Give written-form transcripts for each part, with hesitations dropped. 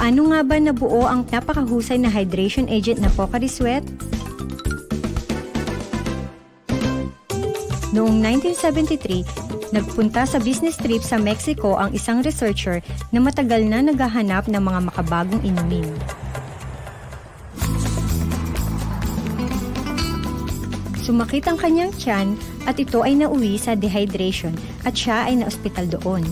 Paano nga ba nabuo ang napakahusay na hydration agent na Pocari Sweat? Noong 1973, nagpunta sa business trip sa Mexico ang isang researcher na matagal na naghahanap ng mga makabagong inumin. Sumakit ang kanyang tiyan at ito ay nauwi sa dehydration at siya ay naospital doon.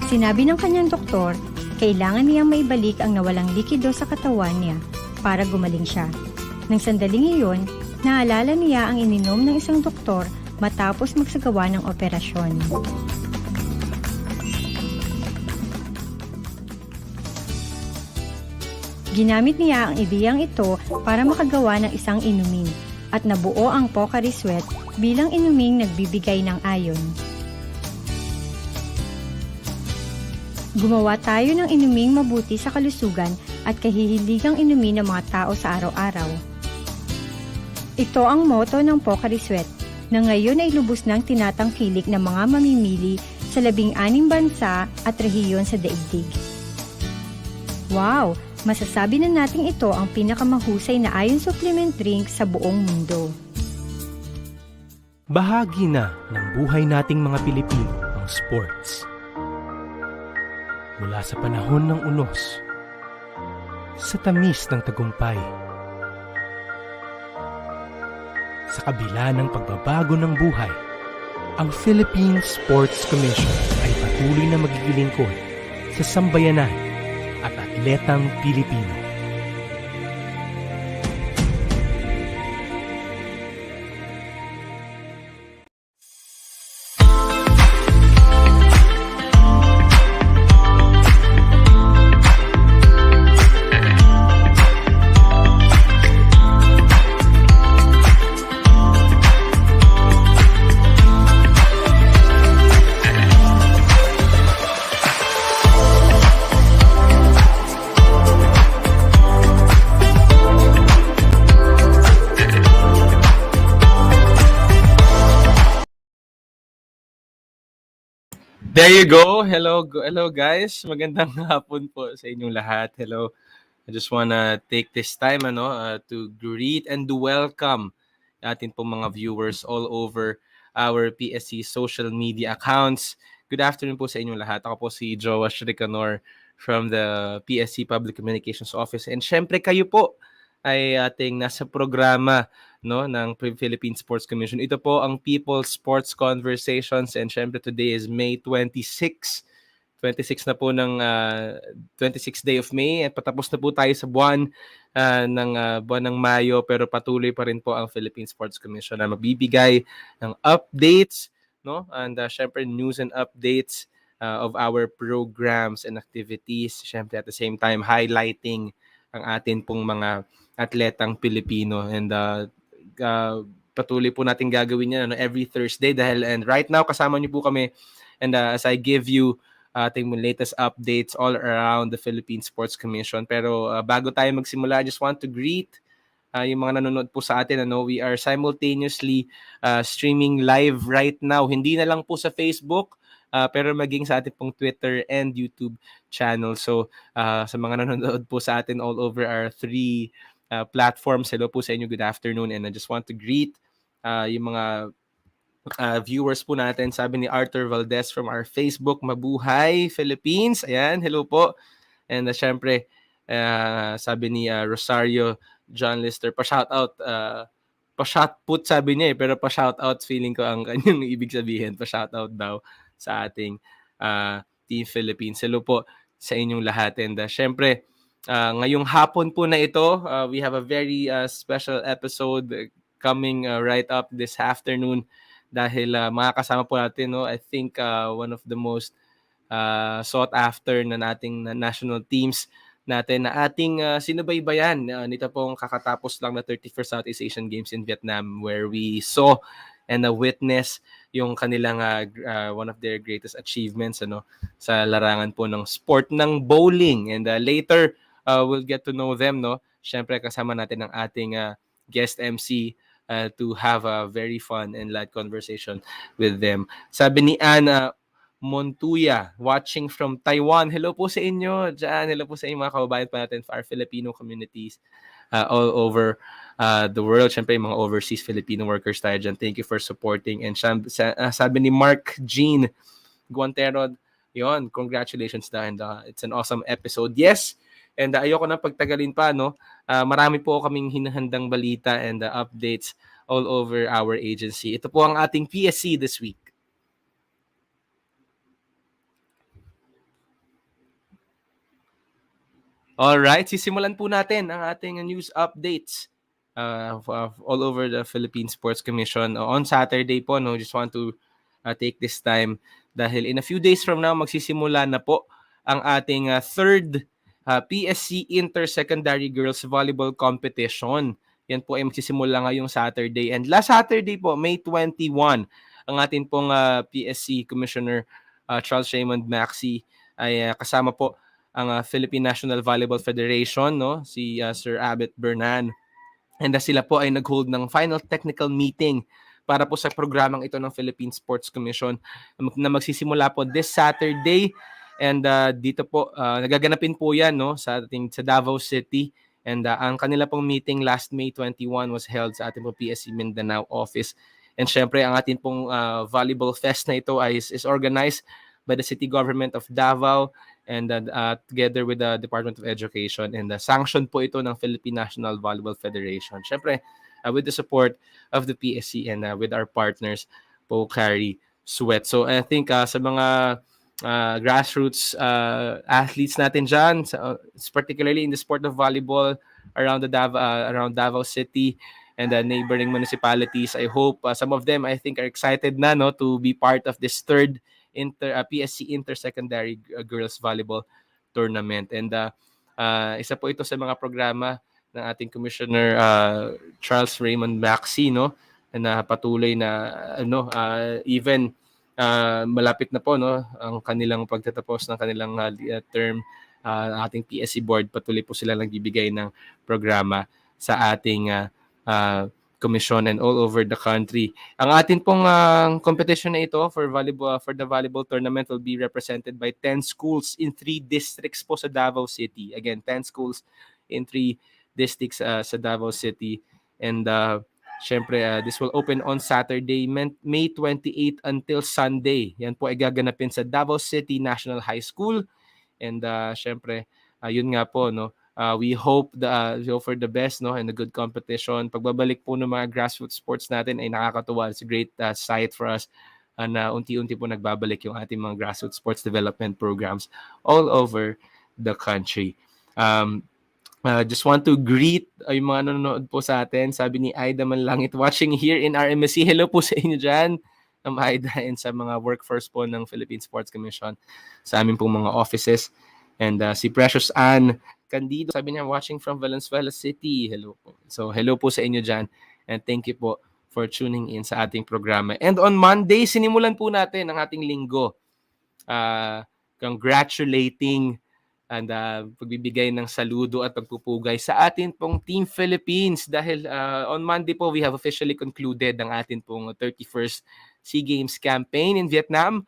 Sinabi ng kanyang doktor, kailangan niyang maibalik ang nawalang likido sa katawan niya para gumaling siya. Nang sandaling iyon, naalala niya ang ininom ng isang doktor matapos magsagawa ng operasyon. Ginamit niya ang ideyang ito para makagawa ng isang inumin at nabuo ang Pocari Sweat bilang inuming nagbibigay ng ayon. Gumawa tayo ng inuming mabuti sa kalusugan at kahihiligang inumin ng mga tao sa araw-araw. Ito ang motto ng Pocari Sweat na ngayon ay lubos ng tinatangkilik ng mga mamimili sa 16 bansa at rehiyon sa daigdig. Wow! Masasabi na nating ito ang pinakamahusay na iron supplement drink sa buong mundo. Bahagi na ng buhay nating mga Pilipino ang sports. Mula sa panahon ng unos, sa tamis ng tagumpay, sa kabila ng pagbabago ng buhay, ang Philippine Sports Commission ay patuloy na magigilingkod sa sambayanan at atletang Pilipino. There you go. Hello guys. Magandang hapon po sa inyong lahat. Hello. I just wanna take this time to greet and to welcome atin pong mga viewers all over our PSC social media accounts. Good afternoon po sa inyong lahat. Ako po si Joash Ricanor from the PSC Public Communications Office. And syempre kayo po ay ating nasa programa ng Philippine Sports Commission. Ito po ang People's Sports Conversations and syempre today is May 26. 26 na po ng 26th day of May at patapos na po tayo sa buwan ng Mayo pero patuloy pa rin po ang Philippine Sports Commission na magbibigay ng updates and syempre news and updates of our programs and activities. Syempre at the same time highlighting ang atin pong mga atletang Pilipino and patuloy po natin gagawin yan every Thursday and right now kasama niyo po kami and as I give you ating latest updates all around the Philippine Sports Commission. Pero bago tayo magsimula, I just want to greet yung mga nanonood po sa atin. We are simultaneously streaming live right now. Hindi na lang po sa Facebook pero maging sa ating pong Twitter and YouTube channel. So sa mga nanonood po sa atin all over our three platforms, hello po sa inyo, good afternoon, and I just want to greet yung mga viewers po natin. Sabi ni Arthur Valdez from our Facebook, Mabuhay Philippines, ayan, hello po. And syempre sabi ni Rosario John Lister, pa-shoutout, pa-shotput sabi niya pero pa-shoutout feeling ko ang kanyang ibig sabihin, pa-shoutout daw sa ating Team Philippines. Hello po sa inyong lahat and syempre ngayong hapon po na ito, we have a very special episode coming right up this afternoon dahil makakasama po natin, I think one of the most sought after na nating national teams natin na ating sinubaybayan nito pong kakatapos lang na 31st Southeast Asian Games in Vietnam where we saw and witness yung kanilang one of their greatest achievements sa larangan po ng sport ng bowling and later we'll get to know them, Syempre kasama natin ang ating guest MC to have a very fun and light conversation with them. Sabi ni Anna, Montuya, watching from Taiwan. Hello po sa inyo dyan. Hello po sa inyo mga kababayan pa natin, for our Filipino communities all over the world. Siyempre, yung mga overseas Filipino workers tayo dyan. Thank you for supporting. And sabi ni Mark Jean Guantero, yon, congratulations na. And it's an awesome episode. Yes, and ayoko na pagtagalin pa, no? Marami po kaming hinahandang balita and updates all over our agency. Ito po ang ating PSC this week. Alright, sisimulan po natin ang ating news updates all over the Philippine Sports Commission. On Saturday po, no, just want to take this time dahil in a few days from now, magsisimula na po ang ating third PSC Inter-Secondary Girls Volleyball Competition. Yan po ay magsisimula ngayong Saturday. And last Saturday po, May 21, ang ating pong PSC Commissioner Charles Raymond Maxey ay kasama po ang Philippine National Volleyball Federation, no, si Sir Abet Bernan. And sila po ay nag-hold ng final technical meeting para po sa programang ito ng Philippine Sports Commission na magsisimula po this Saturday. And dito po nagaganapin po 'yan, no, sa Davao City. And ang kanila pong meeting last May 21 was held sa ating pong PSC Mindanao office. And syempre ang ating pong volleyball fest na ito is organized by the city government of Davao and together with the Department of Education, and sanction po ito ng Philippine National Volleyball Federation. Syempre, with the support of the PSC and with our partners po carry sweat. So I think sa mga grassroots athletes natin dyan, particularly in the sport of volleyball around Davao City and the neighboring municipalities, I hope some of them, I think, are excited na, no, to be part of this third PSC Inter-Secondary Girls Volleyball Tournament. And isa po ito sa mga programa ng ating Commissioner Charles Raymond Maxey, no, na patuloy na even malapit na po, no, ang kanilang pagtatapos ng kanilang term, ating PSC board patuloy po sila nagbibigay ng programa sa ating commission and all over the country. Ang atin pong competition na ito for the volleyball tournament will be represented by 10 schools in 3 districts po sa Davao City. Again, 10 schools in 3 districts sa Davao City. And syempre, this will open on Saturday, May 28 until Sunday. Yan po ay gaganapin sa Davao City National High School. And syempre, yun nga po, no, we hope for the best, no, and a good competition. Pagbabalik po ng mga grassroots sports natin ay nakakatuwa. It's a great sight for us na unti-unti po nagbabalik yung ating mga grassroots sports development programs all over the country. Just want to greet yung mga nanonood po sa atin. Sabi ni Aida Manlangit, watching here in RMSC. Hello po sa inyo dyan, Aida, and sa mga workforce po ng Philippine Sports Commission sa aming pong mga offices. And si Precious Ann Candido, sabi niya, watching from Valenzuela City. Hello po. So, hello po sa inyo dyan. And thank you po for tuning in sa ating programa. And on Monday, sinimulan po natin ang ating linggo. Congratulating and pagbibigay ng saludo at pagpupugay sa atin pong Team Philippines. Dahil on Monday po, we have officially concluded ang atin pong 31st SEA Games campaign in Vietnam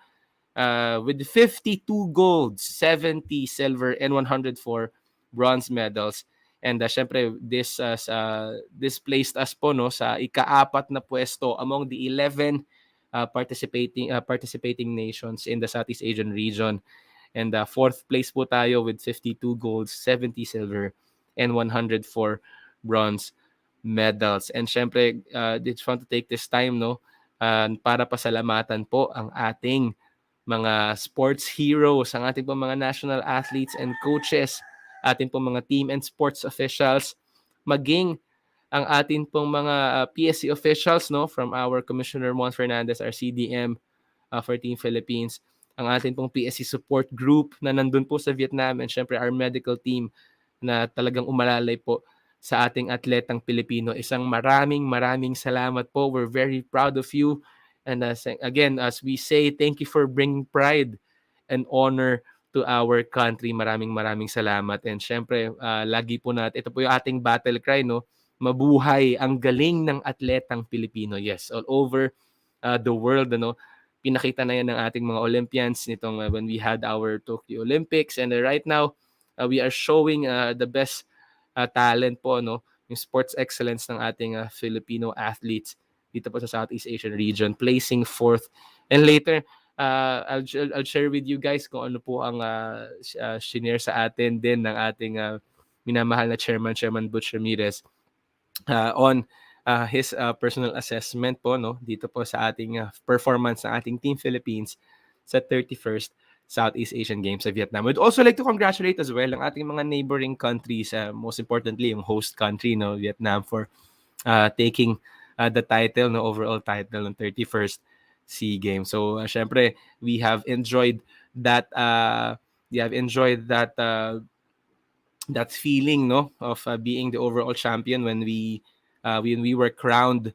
with 52 golds, 70 silver, and 104 bronze medals. And syempre this placed us po, no, sa ika-4 na pwesto among the 11 participating nations in the Southeast Asian region. And 4th place po tayo with 52 golds, 70 silver, and 104 bronze medals. And syempre, just want to take this time, no, para pasalamatan po ang ating mga sports heroes, ang ating po mga national athletes and coaches, ating pong mga team and sports officials, maging ang ating pong mga PSC officials, no, from our Commissioner Mon Fernandez, our CDM for Team Philippines, ang ating pong PSC support group na nandun po sa Vietnam, and syempre our medical team na talagang umalalay po sa ating atletang Pilipino. Isang maraming salamat po. We're very proud of you. And again, as we say, thank you for bringing pride and honor to our country. Maraming salamat. And syempre, lagi po natin, ito po yung ating battle cry, no? Mabuhay ang galing ng atletang Pilipino. Yes, all over the world, ano? pinakita na yan ng ating mga Olympians nitong when we had our Tokyo Olympics. And right now, we are showing the best talent po, no? Yung sports excellence ng ating Filipino athletes dito po sa Southeast Asian region, placing fourth. And later, I'll share with you guys kung ano po ang shinare sa atin din ng ating minamahal na Chairman Butch Ramirez on his personal assessment po, no, dito po sa ating performance ng ating Team Philippines sa 31st Southeast Asian Games sa Vietnam. We'd also like to congratulate as well ang ating mga neighboring countries, most importantly yung host country, no, Vietnam, for taking the title, no, overall title ng 31st SEA Games. So syempre we have enjoyed that that feeling, no, of being the overall champion when we were crowned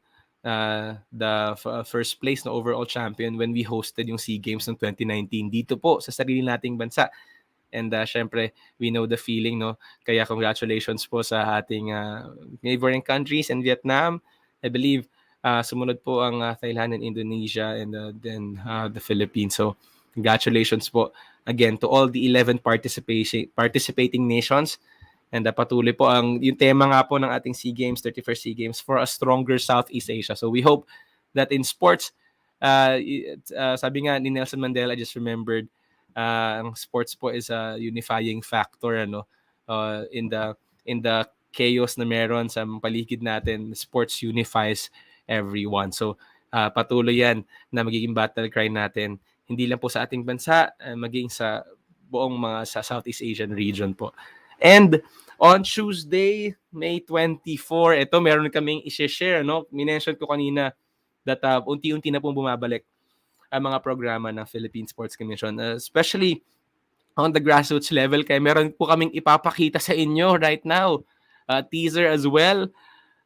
first place na overall champion when we hosted yung SEA Games ng 2019 dito po sa sarili nating bansa. And syempre, we know the feeling, no? Kaya congratulations po sa ating neighboring countries and Vietnam. I believe sumunod po ang Thailand and Indonesia, and then the Philippines. So congratulations po again to all the 11 participating nations. And patuloy po yung tema nga po ng ating SEA Games, 31st SEA Games, for a stronger Southeast Asia. So we hope that in sports, sabi nga ni Nelson Mandela, I just remembered, ang sports po is a unifying factor, ano, in the chaos na meron sa paligid natin. Sports unifies everyone. So patuloy yan na magiging battle cry natin, hindi lang po sa ating bansa, maging sa buong mga sa Southeast Asian region po. And on Tuesday, May 24, ito meron kaming i-share, no? Minention ko kanina that unti-unti na pong bumabalik ang mga programa ng Philippine Sports Commission, especially on the grassroots level. Kaya meron po kaming ipapakita sa inyo right now. Teaser as well.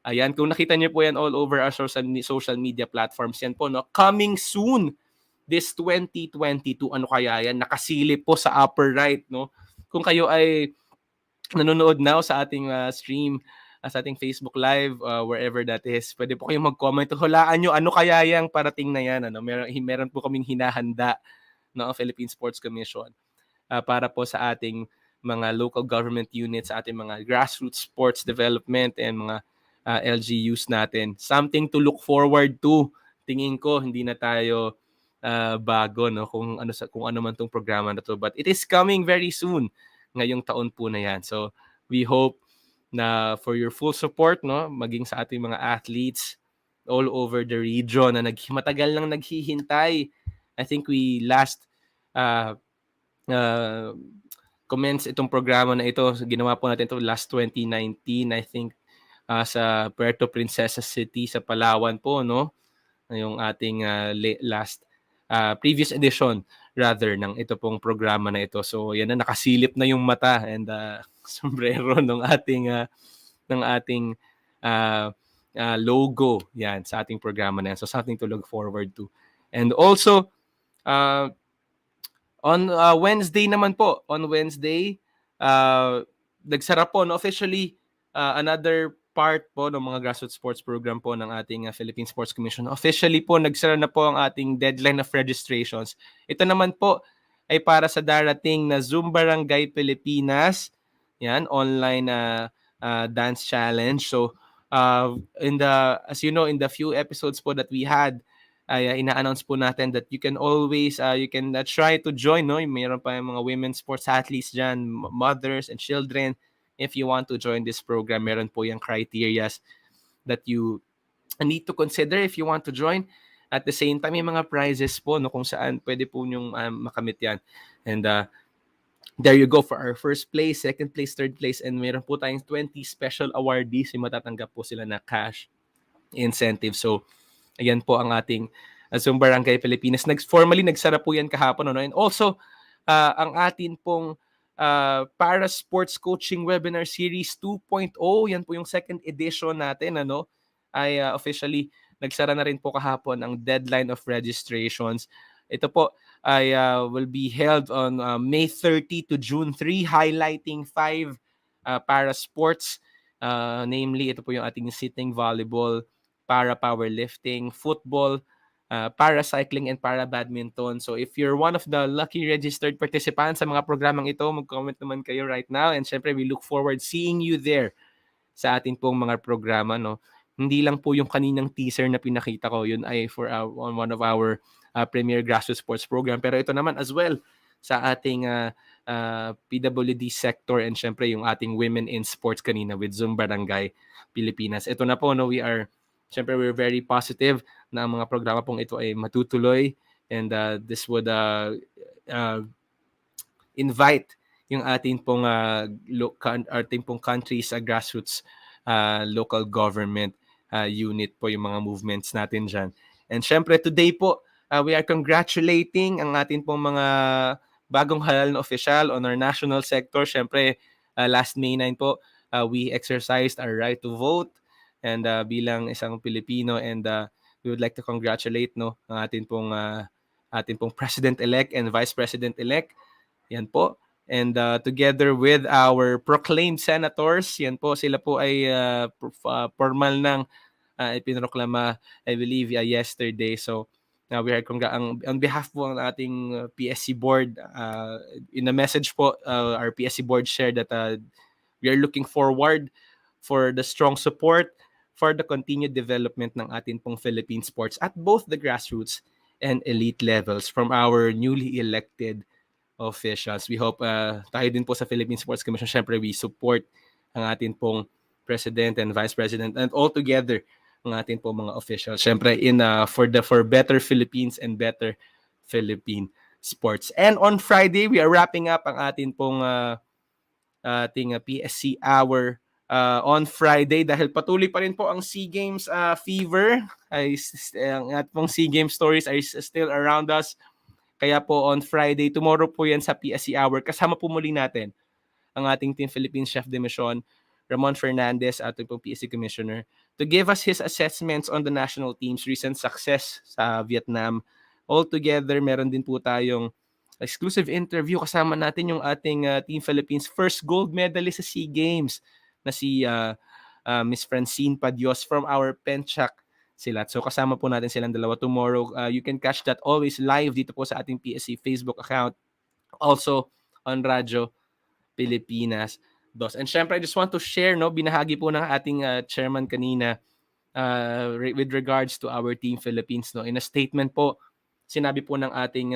Ayan, kung nakita niyo po yan all over our social media platforms, yan po, no? Coming soon, this 2022. Ano kaya yan? Nakasilip po sa upper right, no? Kung kayo ay nanonood now sa ating stream, sa ating Facebook Live, wherever that is, pwede po kayong mag-comment. Hulaan nyo, ano kaya yung parating na yan? Ano? Meron po kaming hinahanda ng Philippine Sports Commission para po sa ating mga local government units, sa ating mga grassroots sports development and mga LGUs natin. Something to look forward to. Tingin ko, hindi na tayo bago, no, kung ano man tong programa na to. But it is coming very soon, ngayong taon po na yan. So we hope na for your full support, no, maging sa ating mga athletes all over the region na matagal nang naghihintay. I think we last commence itong programa na ito. Ginawa po natin ito last 2019, I think, sa Puerto Princesa City sa Palawan po, no, yung ating last previous edition rather ng ito pong programa na ito. So yan na, nakasilip na yung mata and sombrero ng ating logo yan sa ating programa na yan. So something to look forward to. And also on Wednesday naman po, nagsara po, no, officially another part po ng mga grassroots sports program po ng ating Philippine Sports Commission. Officially po, nagsara na po ang ating deadline of registrations. Ito naman po ay para sa darating na Zumba Barangay Pilipinas, yan, online dance challenge. So, as you know, in the few episodes po that we had, ay ina-announce po natin that you can always, you can try to join, no? Mayroon pa yung mga women's sports athletes dyan, mothers and children. If you want to join this program, meron po yung criterias that you need to consider if you want to join. At the same time, yung mga prizes po, no, kung saan pwede po nyong makamit yan. And there you go for our first place, second place, third place, and meron po tayong 20 special awardees. Yung matatanggap po sila na cash incentive. So, ayan po ang ating Zumba Barangay Pilipinas. Formally, nagsara po yan kahapon. No? And also, ang atin pong para Sports Coaching Webinar Series 2.0, yan po yung second edition natin, ano, ay officially nagsara na rin po kahapon ang deadline of registrations. Ito po ay will be held on May 30 to June 3, highlighting 5 para sports. Namely, ito po yung ating sitting volleyball, para powerlifting, football, para cycling and para badminton. So if you're one of the lucky registered participants sa mga programang ito, mag-comment naman kayo right now. And syempre, we look forward seeing you there sa atin pong mga programa, no? Hindi lang po yung kaninang teaser na pinakita ko, yun ay for on one of our premier grassroots sports program. Pero ito naman as well sa ating PWD sector and syempre yung ating women in sports kanina with Zoom Barangay Pilipinas. Ito na po, no, syempre we're very positive na ang mga programa pong ito ay matutuloy and this would invite yung ating pong country's grassroots local government unit po, yung mga movements natin dyan. And syempre today po, we are congratulating ang ating pong mga bagong halal na official on our national sector. Syempre, last May 9 po, we exercised our right to vote and bilang isang Pilipino and we would like to congratulate, no, ang ating pong President-elect and Vice President-elect. Yan po. And together with our proclaimed senators, yan po, sila po ay formal ng ipinroklama, I believe, yesterday. So, we are on behalf po ng ating PSC board, in a message po, our PSC board shared that we are looking forward for the strong support for the continued development ng ating pong Philippine sports at both the grassroots and elite levels from our newly elected officials. We hope tayo din po sa Philippine Sports Commission, syempre we support ang ating pong President and Vice President and all together ang ating pong mga officials. Syempre for better Philippines and better Philippine sports. And on Friday, we are wrapping up ang ating pong PSC hour on Friday dahil patuloy pa rin po ang SEA Games fever. Ang ating pong SEA Games stories are still around us. Kaya po on Friday, tomorrow po yan sa PSC Hour, kasama po muli natin ang ating Team Philippines Chef de Mission, Ramon Fernandez, ating pong PSC Commissioner, to give us his assessments on the national team's recent success sa Vietnam. Altogether, meron din po tayong exclusive interview. Kasama natin yung ating Team Philippines first gold medalist sa SEA Games na si Miss Francine Padios from our Penchak sila. So kasama po natin silang dalawa tomorrow. You can catch that always live dito po sa ating PSC Facebook account. Also on Radyo Pilipinas 2. And syempre, I just want to share, no, binahagi po ng ating chairman kanina with regards to our Team Philippines. No, in a statement po, sinabi po ng ating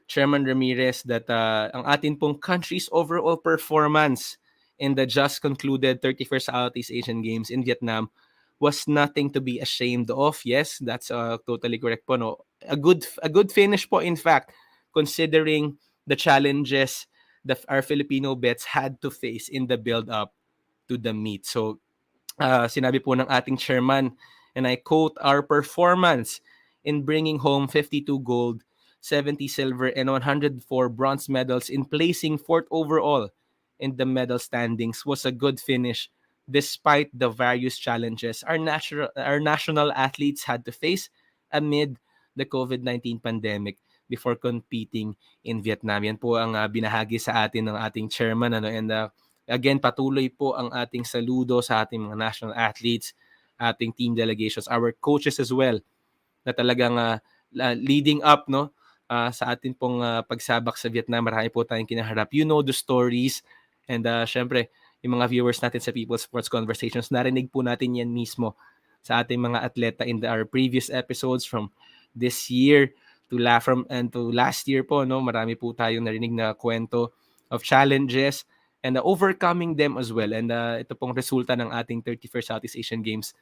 Chairman Ramirez that ang ating pong country's overall performance in the just concluded 31st Southeast Asian Games in Vietnam was nothing to be ashamed of. Yes, that's totally correct po, no. A good finish po, in fact, considering the challenges that our Filipino bets had to face in the build-up to the meet. So, sinabi po ng ating chairman, and I quote, "Our performance in bringing home 52 gold, 70 silver, and 104 bronze medals in placing fourth overall in the medal standings was a good finish despite the various challenges our national athletes had to face amid the COVID-19 pandemic before competing in Vietnam." Yan po ang binahagi sa atin ng ating chairman. And again, patuloy po ang ating saludo sa ating mga national athletes, ating team delegations, our coaches as well, na talagang leading up, no, sa ating pong pagsabak sa Vietnam. Marami po tayong kinaharap. You know the stories. And syempre, yung mga viewers natin sa People's Sports Conversations, narinig po natin yan mismo sa ating mga atleta in our previous episodes from this year to last year po, no. Marami po tayong narinig na kwento of challenges and overcoming them as well. And ito pong resulta ng ating 31st Southeast Asian Games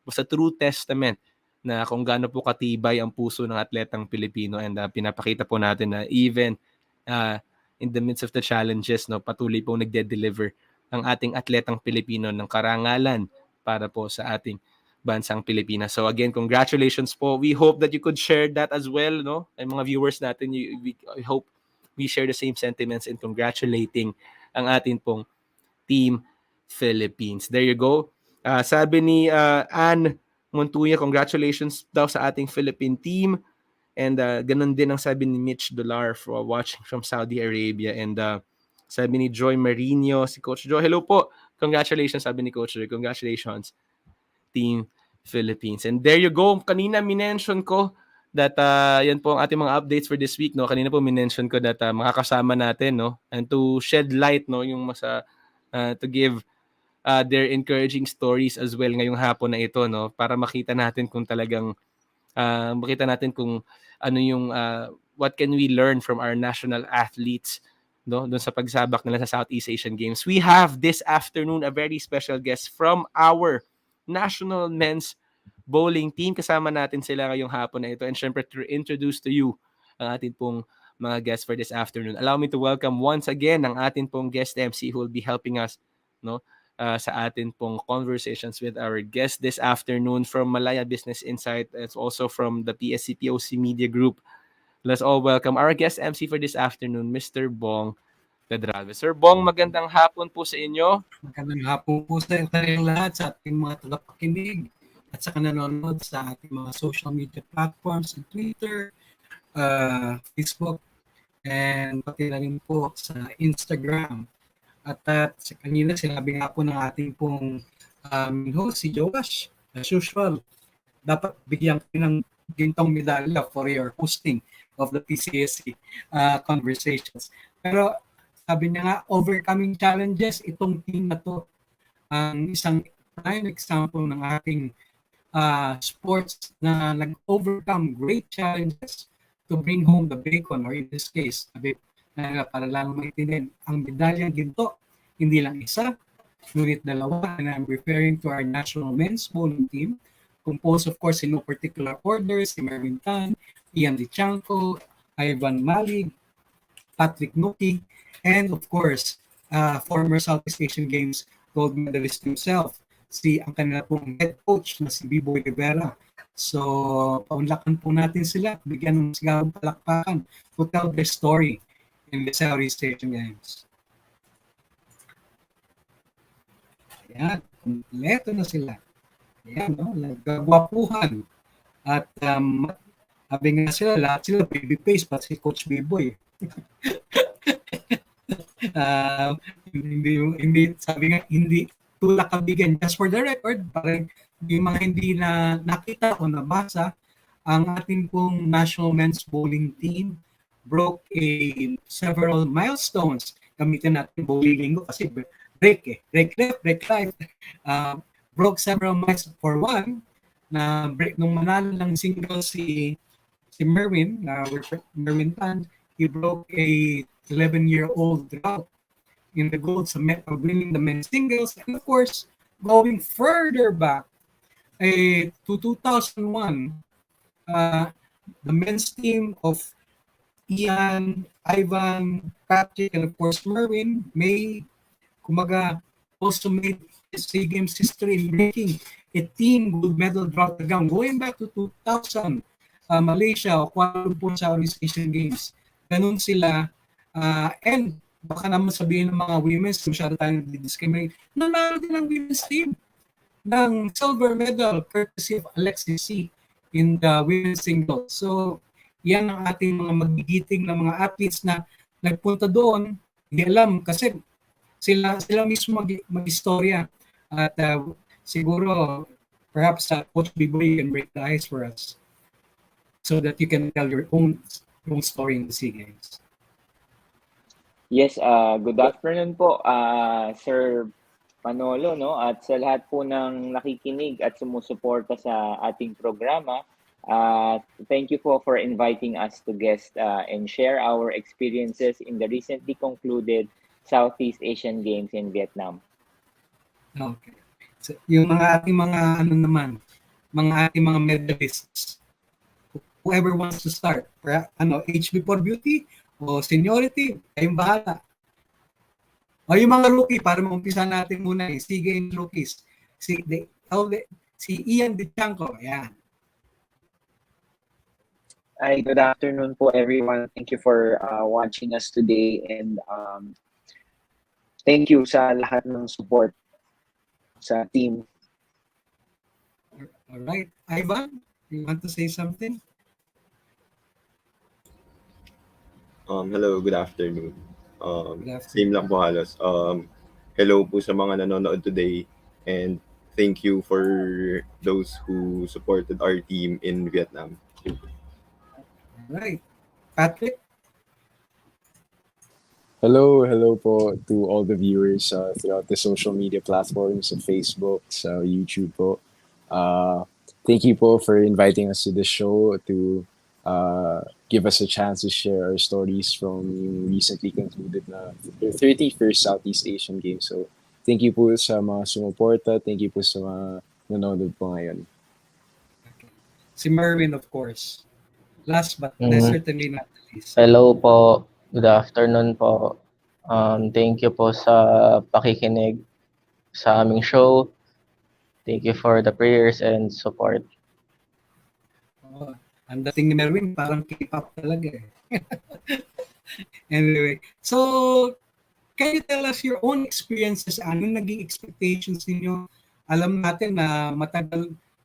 was a true testament na kung gaano po katibay ang puso ng atletang Pilipino. And pinapakita po natin na even in the midst of the challenges, no, patuloy po nagde-deliver ang ating atletang Pilipino ng karangalan para po sa ating bansang Pilipinas. So again, congratulations po. We hope that you could share that as well, no? Ay mga viewers natin, I hope we share the same sentiments in congratulating ang ating pong Team Philippines. There you go. Sabi ni Anne Montuya, congratulations daw sa ating Philippine team. And ganun din ang sabi ni Mitch Dolar for watching from Saudi Arabia. And sabi ni Joy Marino, si Coach Joy, hello po. Congratulations, sabi ni Coach Joy. Congratulations, Team Philippines. And there you go. Kanina minention ko that yan po ang ating mga updates for this week, no. Kanina po minention ko that makakasama natin, no, and to shed light, no, yung to give their encouraging stories as well ngayong hapon na ito, no, para makita natin kung talagang makita natin kung ano yung what can we learn from our national athletes, no, doon sa pagsabak nila sa Southeast Asian Games. We have this afternoon a very special guest from our national men's bowling team. Kasama natin sila ngayong hapon na ito, and syempre to introduce to you ang ating pong mga guests for this afternoon. Allow me to welcome once again ang ating pong guest MC who will be helping us, no, sa atin pong conversations with our guest this afternoon from Malaya Business Insight. It's also from the PSCPOC Media Group. Let's all welcome our guest MC for this afternoon, Mr. Bong Pedralbes. Sir Bong, magandang hapon po sa inyo. Magandang hapon po sa kanilang lahat, sa ating mga tagapakinig at sa nanonood sa ating mga social media platforms, Twitter, Facebook, and pati na rin po sa Instagram. At sa kanina, sinabi nga po ng ating pong host, si Joash, as usual, dapat bigyan ko ng gintong medalya for your hosting of the PCSC conversations. Pero sabi niya nga, overcoming challenges, itong team na to, ang isang prime example ng ating sports na nag-overcome great challenges to bring home the bacon, or in this case, para lang maitindihan, ang medalyang ginto, hindi lang isa, ngunit dalawa, and I'm referring to our national men's bowling team, composed of course in no particular order, si Merwin Tan, Dychangco, Ivan Malig, Patrick Nuqui, and of course, former Southeast Asian Games gold medalist himself, ang kanila pong head coach na si Biboy Rivera. So, paunlakan po natin sila, bigyan ng sigurong palakpakan to tell their story in the Southeast Asian Games. Ayan, kompleto na sila. Ayan, no? Nagkagwapuhan. At sabi nga sila, lahat sila baby face, pati si Coach Biboy. Hindi sabi nga, hindi tulak kabigan. Just for the record, para yung mga hindi na nakita o nabasa, ang ating pong national men's bowling team broke several milestones. Gamitin natin bowling lingo kasi break left, break right. Broke several milestones. For one, na break nung manalo ng single si Merwin, Merwin Tan, he broke a 11-year-old drought in the gold sa winning the men's singles, and of course, going further back to 2001, the men's team of Ian, Ivan, Patrick, and of course Merwin also made SEA Games history in breaking a team gold medal drought again, going back to 2000, Malaysia o Kuala Lumpur Southeast Asian Games. Ganun sila. And baka naman sabihin ng mga women's, masyado tayong discriminate, nanalo din ang women's team ng silver medal courtesy of Alexis C. in the women's singles. So, yan ang ating mga magigiting na mga athletes na nagpunta doon, hindi alam kasi sila mismo mag-istorya. At siguro, perhaps Coach Biboy can break the ice for us so that you can tell your own story in the SEA Games. Yes, good afternoon po, Sir Manolo, no? At sa lahat po ng nakikinig at sumusuporta sa ating programa. Thank you po for inviting us to guest and share our experiences in the recently concluded Southeast Asian Games in Vietnam. Okay. So, yung mga ating mga ating mga medalists, whoever wants to start, age before beauty o seniority, kayong bahala. O yung mga rookie, para mag-umpisa natin muna SEA Games rookies. Si Ian Dychangco, ayan. Hi, good afternoon po everyone. Thank you for watching us today, and thank you sa lahat ng support sa team. All right. Ivan, you want to say something? Hello, good afternoon. Good afternoon. Same lang po halos. Hello po sa mga nanonood today, and thank you for those who supported our team in Vietnam. Right. Patrick? Hello po to all the viewers throughout the social media platforms of Facebook, sa YouTube po. Thank you po for inviting us to the show to give us a chance to share our stories from yung recently concluded na 31st Southeast Asian Games. So, thank you po sa mga sumuporta. Thank you po sa mga nanonood po ngayon. Okay. Si Merwin, of course. Last but certainly not the least. Hello po. Good afternoon po. Thank you po sa pakikinig sa aming show. Thank you for the prayers and support. Oh, ang dating ni Merwin, parang K-pop talaga eh. Anyway, so can you tell us your own experiences? Ano naging expectations ninyo? Alam natin na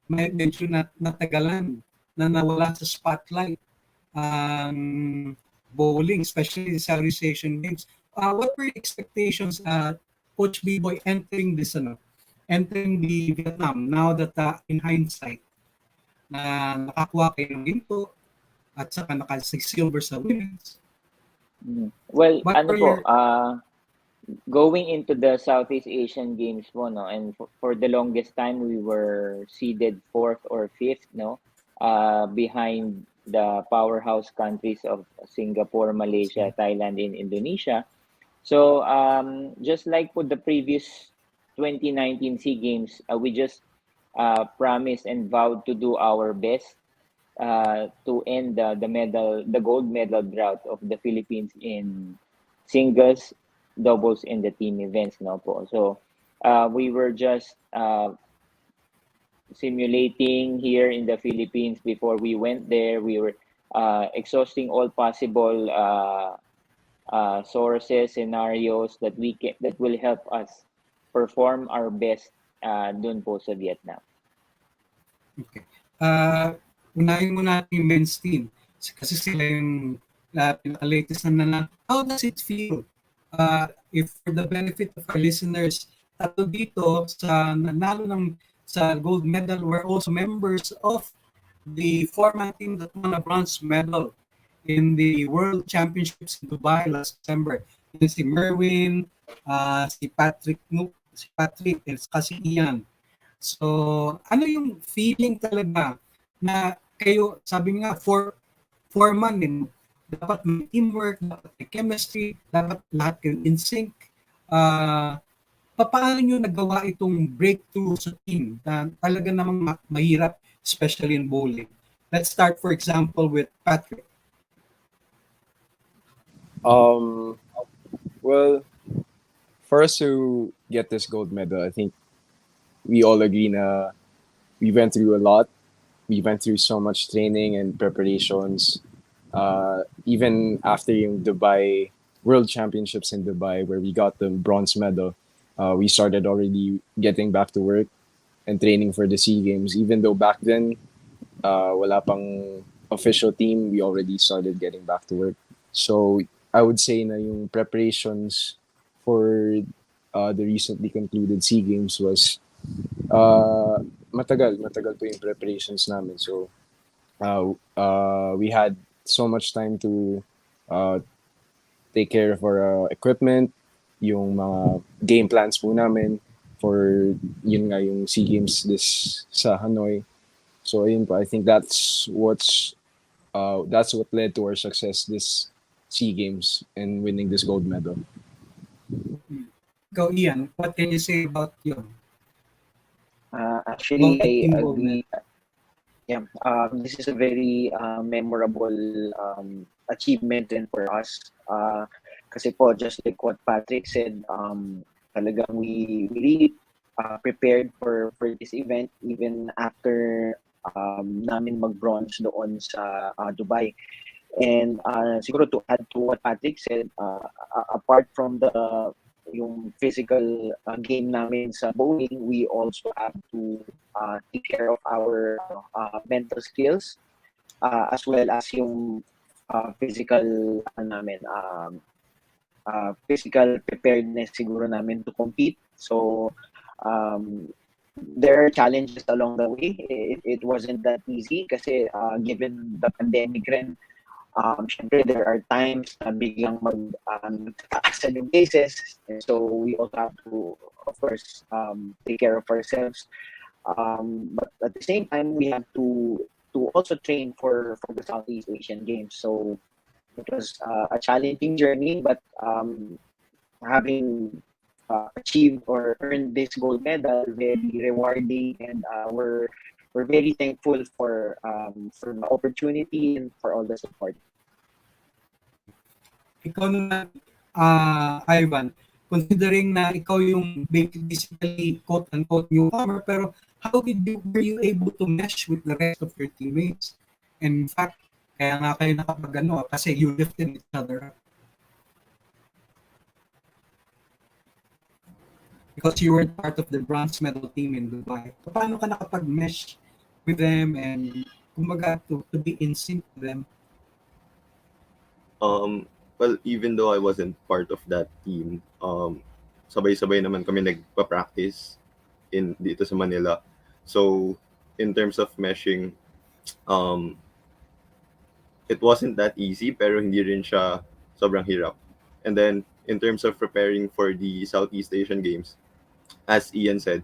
medyo natagalan na nawala sa spotlight ang bowling, especially sa Southeast Asian Games. What were your expectations, Coach Biboy, entering the Vietnam, now that in hindsight, na nakakuha kayo ng ginto at saka naka-silver sa women's? Well, What ano were po, your- going into the Southeast Asian Games po, no, and for the longest time, we were seeded 4th or 5th, no, behind the powerhouse countries of Singapore, Malaysia, Thailand, and Indonesia. So, just like for the previous 2019 SEA Games, we just promised and vowed to do our best to end the gold medal drought of the Philippines in singles, doubles, and the team events, no po. So, we were just simulating here in the Philippines before we went there. We were exhausting all possible sources, scenarios that will help us perform our best dun po sa Vietnam. Okay. Unahin mo natin yung men's team. Kasi sila yung pinaka-latest na. How does it feel? If for the benefit of our listeners, tatlo dito sa nanalo sa gold medal were also members of the four-man team that won a bronze medal in the World Championships in Dubai last December. Yun si Merwin, si Patrick, and si Ian. So, ano yung feeling talaga na kayo, sabi nga, four-man din, dapat may teamwork, dapat may chemistry, dapat lahat kayo in sync. Paano nyo nagawa itong breakthrough sa team na talaga namang mahirap, especially in bowling? Let's start, for example, with Patrick. Well, for us to get this gold medal, I think we all agree na we went through a lot. We went through so much training and preparations. Even after yung Dubai World Championships in Dubai, where we got the bronze medal, we started already getting back to work and training for the SEA Games. Even though back then, wala pang official team, we already started getting back to work. So I would say na yung preparations for the recently concluded SEA Games was matagal po yung preparations namin. So we had so much time to take care of our equipment, yung mga game plans po namin for yun nga yung SEA Games this sa Hanoi. So ayun po, I think that's what led to our success this SEA Games and winning this gold medal. Go, Ian, what can you say about yun? Actually, About the I team gold agree. Yeah, this is a very memorable achievement din for us. Kasi po, just like what Patrick said, talagang we really prepared for this event even after namin mag-bronze doon sa Dubai. And siguro to add to what Patrick said, apart from yung physical game namin sa bowling, we also have to take care of our mental skills as well as yung physical namin physical preparedness siguro namin to compete. So there are challenges along the way. It wasn't that easy kasi given the pandemic rin, syempre there are times na biglang magtaasan yung cases. And so we also have to, of course, take care of ourselves. But at the same time, we have to also train for the Southeast Asian Games. So it was a challenging journey, but having achieved or earned this gold medal, very rewarding, and we're very thankful for the opportunity and for all the support. Ikaw naman, Ivan, considering na ikaw yung basically quote-unquote newcomer, pero were you able to mesh with the rest of your teammates? And in fact, kaya nga kayo nakapag-ano, kasi you lifted each other up. Because you were part of the bronze medal team in Dubai. Paano ka nakapag-mesh with them and kumbaga to be in sync with them? Well, even though I wasn't part of that team, sabay-sabay naman kami nagpa-practice dito sa Manila. So, in terms of meshing, it wasn't that easy, pero hindi rin siya sobrang hirap. And then, in terms of preparing for the Southeast Asian Games, as Ian said,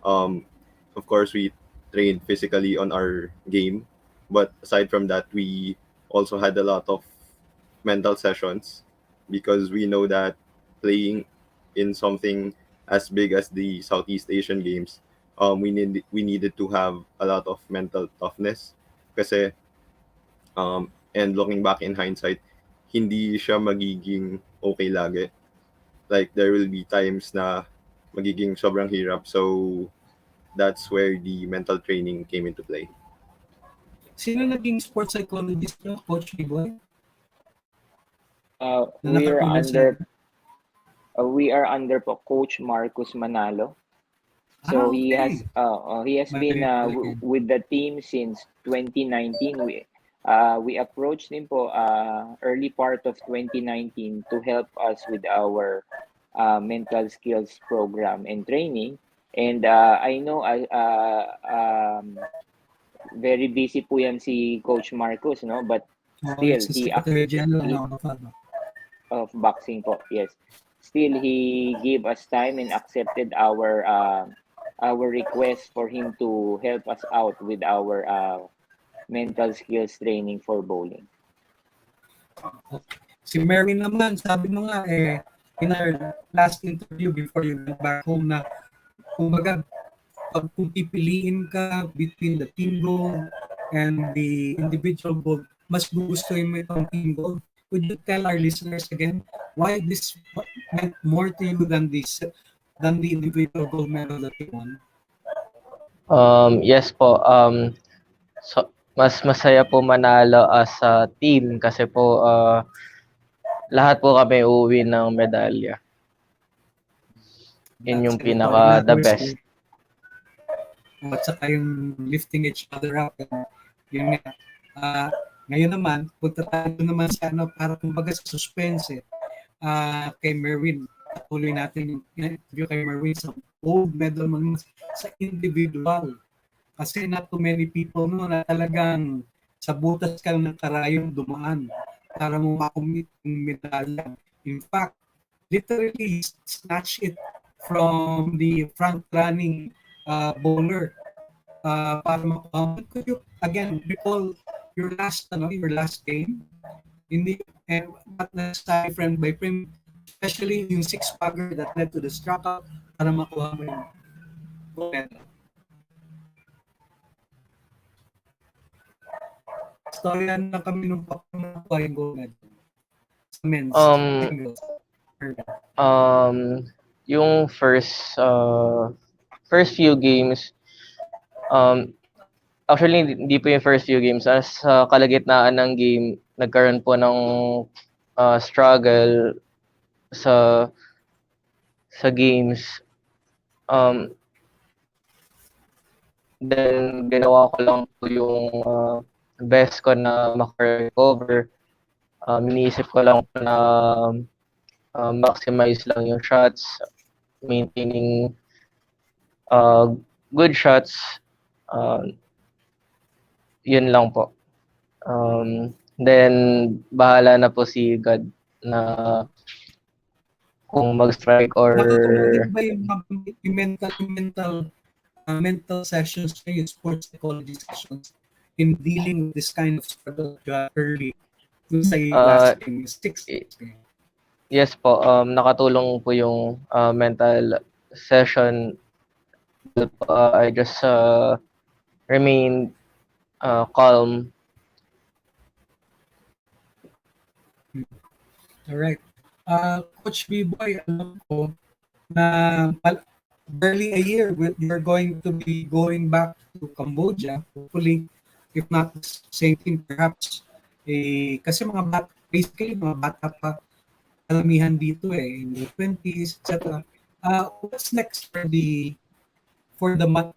of course, we trained physically on our game. But aside from that, we also had a lot of mental sessions because we know that playing in something as big as the Southeast Asian Games, we needed to have a lot of mental toughness kasi and looking back in hindsight, hindi siya magiging okay lagi. Like there will be times na magiging sobrang hirap. So that's where the mental training came into play. Sino naging sports psychologist nyo, Coach Biboy? We are under po Coach Marcus Manalo. So he has been with the team since 2019. We approached him po early part of 2019 to help us with our mental skills program and training. And I know very busy po yan si Coach Marcus, no? But still, of boxing po, yes. Still, he gave us time and accepted our request for him to help us out with our mental skills training for bowling. Si Merwin naman, sabi mo nga in our last interview before you went back home na kumbaga kung pipiliin ka between the team goal and the individual goal, mas gugustuhin mo itong team goal. Would you tell our listeners again why this meant more to you than the individual gold medal that you won? Yes po. So, mas masaya po manalo as a team kasi po lahat po kami uuwi ng medalya. Yun yung pinaka the best. At saka yung lifting each other up. Yun nga. Ngayon naman, punta tayo naman sa para kumbaga sa suspense kay Merwin. Patuloy natin yung interview kay Merwin sa gold medal man sa individual. Kasi not too many people na talagang sa butas ka ng karayong dumaan para mo makumit yung medalya. In fact, literally snatch it from the front running bowler para makuha. Could you again recall your last game? Not necessarily frame by frame, especially yung six-bagger that led to the strikeout para makuha mo yung gold medal. Storya na kami nung pakuha yung gold medal. Sa men's. Yung first few games, actually hindi po yung first few games. Sa kalagitnaan ng game, nagkaroon po ng struggle sa games. Then ginawa ko lang po yung best ko na maka-recover. Iniisip ko lang po na maximize lang yung shots, maintaining good shots. Um, Yun lang po. Then bahala na po si God na kung mag-strike or Nakatulong din ba yung mental sessions na yung sports psychology sessions in dealing with this kind of struggle early? Dun sa last game, yung sixth game. yes po, nakatulong po yung mental session. I just remain calm. Alright. Coach Biboy, alam ko na barely a year, you're going to be going back to Cambodia. Hopefully, if not the same team, perhaps. Kasi basically, mga bata pa kalamihan dito in the 20s, etc. What's next for the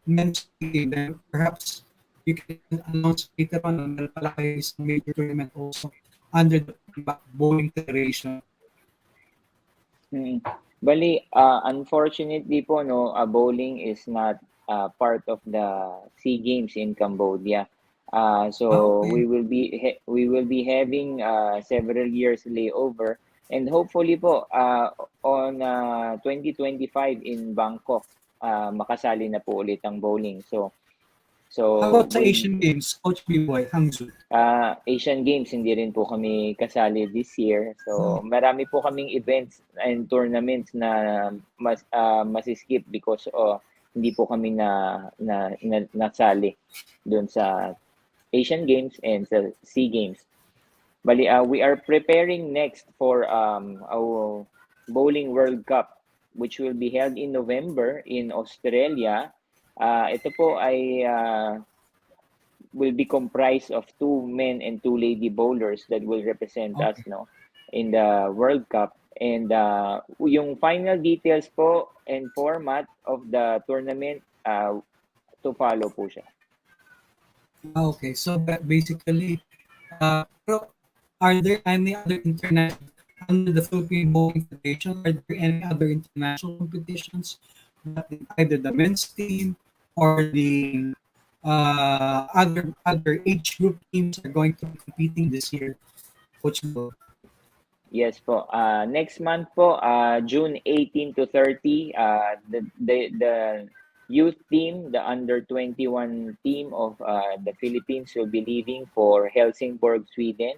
men's team? And perhaps you can announce later on na meron pala kayo isang major tournament also under the bowling federation. Bali, unfortunately po, no, bowling is not part of the SEA Games in Cambodia. So Okay. we will be having several years layover, and hopefully po on 2025 in Bangkok makasali na po ulit ang bowling. So How about sa Asian Games, Coach Biboy, Hangzhou? Asian Games, hindi rin po kami kasali this year. So, marami po kaming events and tournaments na masiskip because hindi po kami nasali doon sa Asian Games and sa SEA Games. Bali, we are preparing next for our Bowling World Cup, which will be held in November in Australia. Ito po ay will be comprised of 2 men and 2 lady bowlers that will represent us in the World Cup. And yung final details po and format of the tournament to follow po siya. Okay, so basically, are there any other international, under the Philippine Bowling Federation, are there any other international competitions that either the men's team or the other age group teams are going to be competing this year, Coach Biboy? Yes po. Next month po, June 18 to 30, the youth team, the under 21 team of the Philippines will be leaving for Helsingborg, Sweden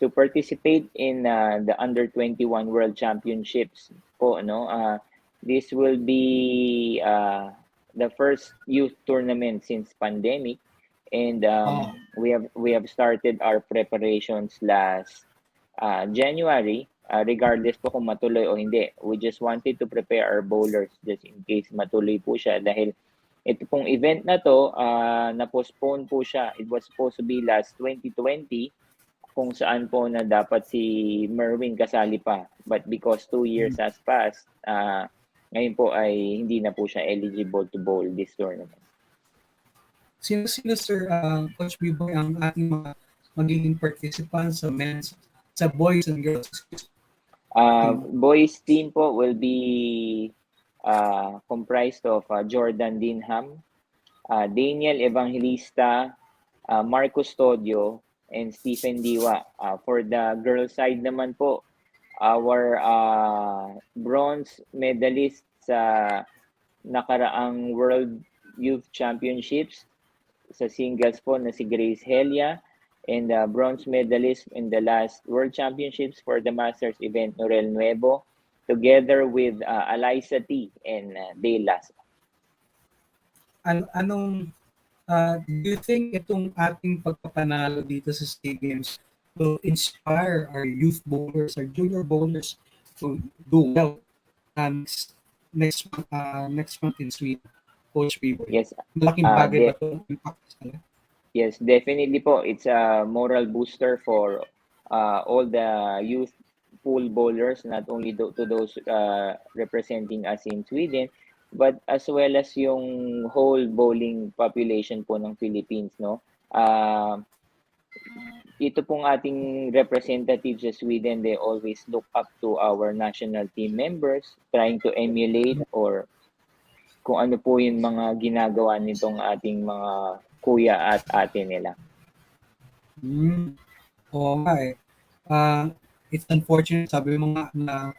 to participate in the under 21 World Championships po, no? This will be the first youth tournament since pandemic, and we have started our preparations last January, regardless po kung matuloy o hindi. We just wanted to prepare our bowlers just in case matuloy po siya, dahil ito pong event na to na-postpone po siya. It was supposed to be last 2020, kung saan po na dapat si Merwin kasali pa, but because 2 years has passed, ngayon po ay hindi na po siya eligible to bowl this tournament. Sino sir, Coach Biboy, ang ating mga magiging participants sa boys and girls? Boys team po will be comprised of Jordan Dinham, Daniel Evangelista, Mark Custodio, and Stephen Diwa. For the girls side naman po, our bronze medalist sa nakaraang World Youth Championships sa singles po na si Grace Helia, and bronze medalist in the last World Championships for the Masters event, Norel Nuevo, together with Eliza T. and Dale Lasso. Do you think itong ating pagpapanalo dito sa SEA Games will inspire our youth bowlers, our junior bowlers to do well next month in Sweden, Coach Biboy? Yes. Malaking bagay ba ito impact sa kanila? Yes, definitely po. It's a moral booster for all the youth pool bowlers, not only to those representing us in Sweden, but as well as yung whole bowling population po ng Philippines, no? Ito pong ating representatives sa Sweden, they always look up to our national team members, trying to emulate or kung ano po yung mga ginagawa nitong ating mga kuya at ate nila. Oo nga eh. It's unfortunate, sabi mo nga na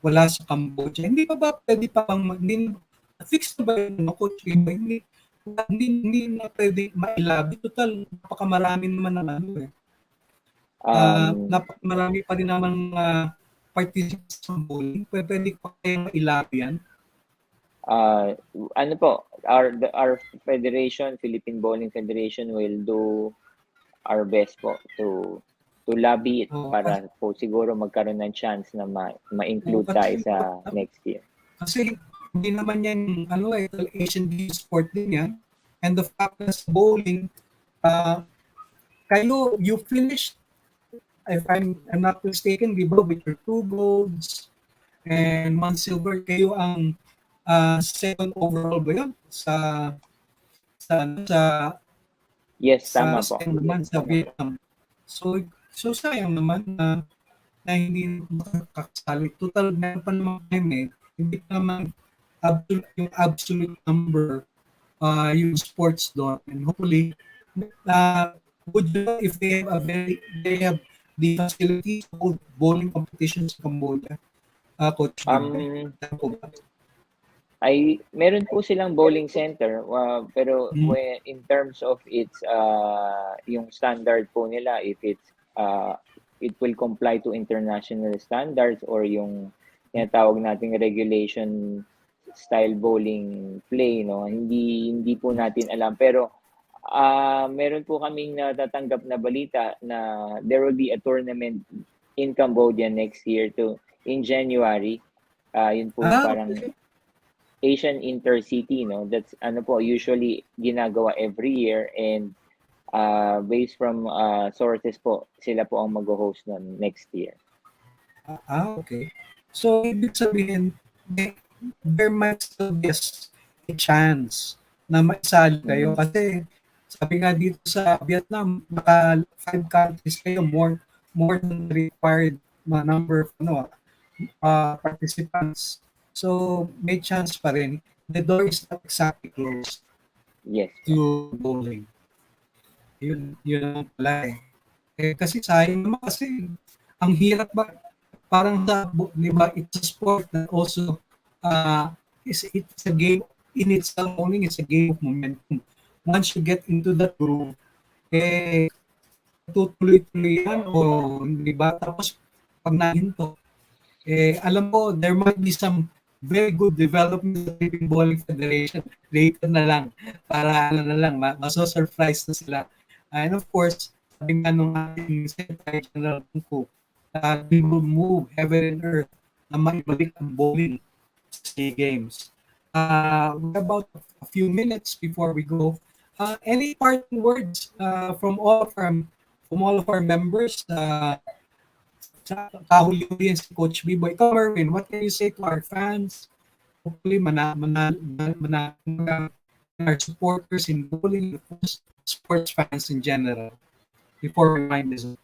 wala sa Cambodia. Hindi pa ba pwede pa hindi, fix na ba yun, Coach? Hindi na pwede mailabi. Total, napakamarami naman ng ano eh. Napakamarami pa rin naman participants sa bowling. Pwede pa kayo mailabi yan. Ano po, our federation, Philippine Bowling Federation, will do our best po to lobby it para po siguro magkaroon ng chance na ma-include tayo sa next year. Kasi hindi naman yan Asian Games sport din yan. And the fact na sa bowling, you finished, if I'm not mistaken, di ba, with your 2 golds and 1 silver, kayo ang 2nd overall ba yun? Yes, tama po. Naman sa Vietnam. So sayang naman na hindi makakasali. Total, meron pa naman hindi pa naman yung absolute number yung sports doon. And hopefully, would you know if they have the facilities to hold bowling competitions in Cambodia? Coach? Meron po silang bowling center, pero in terms of its yung standard po nila, if it's it will comply to international standards or yung tinatawag nating regulation style bowling play, no, hindi po natin alam, pero meron po kaming natatanggap na balita na there will be a tournament in Cambodia next year in January. Yun po parang Asian Intercity, no? That's usually ginagawa every year, and based from sources po, sila po ang mag-host nun next year. Okay. So, ibig sabihin, there might still be a chance na maisali kayo. Kasi, sabi nga dito sa Vietnam, naka 5 countries kayo, more than required number of participants. So, may chance pa rin. The door is not exactly closed. Yes. To bowling. Yun ang pala eh. Kasi sayang naman kasi ang hirap ba, parang di ba, it's a sport that also it's a game in itself. Bowling is a game of momentum. Once you get into that groove, tutuloy-tuloy yan o di ba? Tapos pag nahinto, alam ko, there might be some very good development sa Philippine Bowling Federation later na lang para maso-surprise na sila. And of course, sabi nga nung ating Secretary General Nuqui, we will move heaven and earth na maibalik ang bowling sa SEA Games. We're about a few minutes before we go. Any parting words from all of our members? Kahuli-huli si Coach Biboy. Merwin, what can you say to our fans? Hopefully, our supporters in bowling, sports fans in general, before we wind this up.